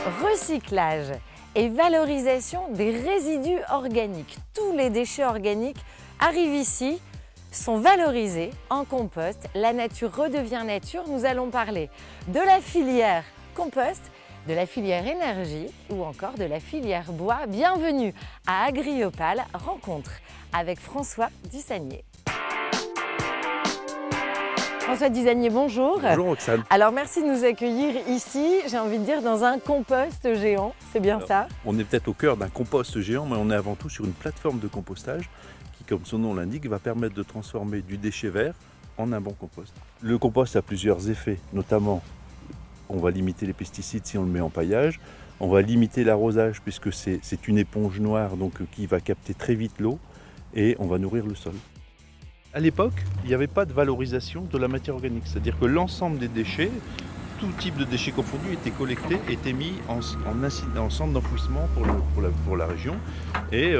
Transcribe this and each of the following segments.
Recyclage et valorisation des résidus organiques. Tous les déchets organiques arrivent ici, sont valorisés en compost. La nature redevient nature. Nous allons parler de la filière compost, de la filière énergie ou encore de la filière bois. Bienvenue à Agriopal, rencontre avec François Dussagnier. François Dussagnier, bonjour. Bonjour Roxane. Alors merci de nous accueillir ici, j'ai envie de dire dans un compost géant, c'est bien ça? On est peut-être au cœur d'un compost géant, mais on est avant tout sur une plateforme de compostage qui, comme son nom l'indique, va permettre de transformer du déchet vert en un bon compost. Le compost a plusieurs effets, notamment on va limiter les pesticides si on le met en paillage, on va limiter l'arrosage puisque c'est une éponge noire donc, qui va capter très vite l'eau et on va nourrir le sol. À l'époque, il n'y avait pas de valorisation de la matière organique, c'est-à-dire que l'ensemble des déchets, tout type de déchets confondus, étaient collectés, étaient mis en centre d'enfouissement pour la région. Et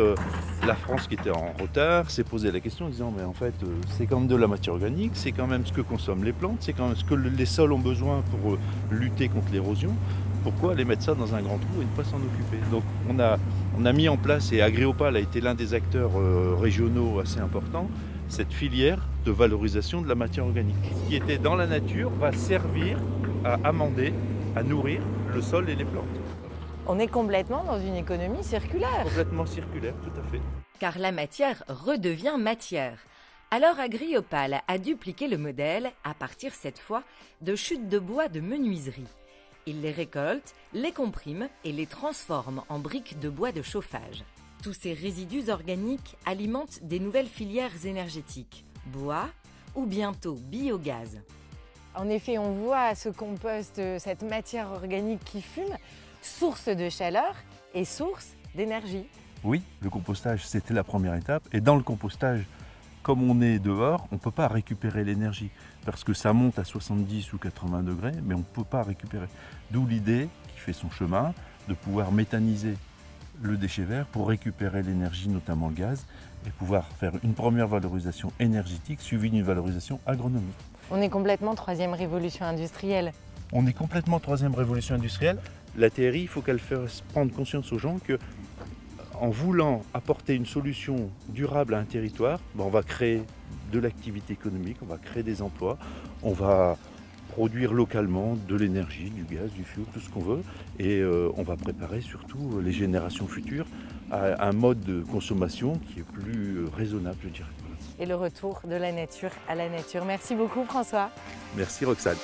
la France, qui était en retard, s'est posé la question en disant mais en fait, c'est quand même de la matière organique, c'est quand même ce que consomment les plantes, c'est quand même ce que les sols ont besoin pour lutter contre l'érosion. Pourquoi aller mettre ça dans un grand trou et ne pas s'en occuper? Donc on a mis en place, et Agriopal a été l'un des acteurs régionaux assez importants, cette filière de valorisation de la matière organique. Ce qui était dans la nature va servir à amender, à nourrir le sol et les plantes. On est complètement dans une économie circulaire. Complètement circulaire, tout à fait. Car la matière redevient matière. Alors Agriopal a dupliqué le modèle à partir cette fois de chutes de bois de menuiserie. Il les récolte, les comprime et les transforme en briques de bois de chauffage. Tous ces résidus organiques alimentent des nouvelles filières énergétiques, bois ou bientôt biogaz. En effet, on voit ce compost, cette matière organique qui fume, source de chaleur et source d'énergie. Oui, le compostage, c'était la première étape. Et dans le compostage, comme on est dehors, on ne peut pas récupérer l'énergie parce que ça monte à 70 ou 80 degrés, mais on ne peut pas récupérer. D'où l'idée, qui fait son chemin, de pouvoir méthaniser le déchet vert pour récupérer l'énergie, notamment le gaz, et pouvoir faire une première valorisation énergétique suivie d'une valorisation agronomique. On est complètement troisième révolution industrielle. On est complètement troisième révolution industrielle. La TRI, il faut qu'elle fasse prendre conscience aux gens que, en voulant apporter une solution durable à un territoire, on va créer de l'activité économique, on va créer des emplois, on va produire localement de l'énergie, du gaz, du fioul, tout ce qu'on veut, et on va préparer surtout les générations futures à un mode de consommation qui est plus raisonnable, je dirais. Et le retour de la nature à la nature. Merci beaucoup François. Merci Roxane.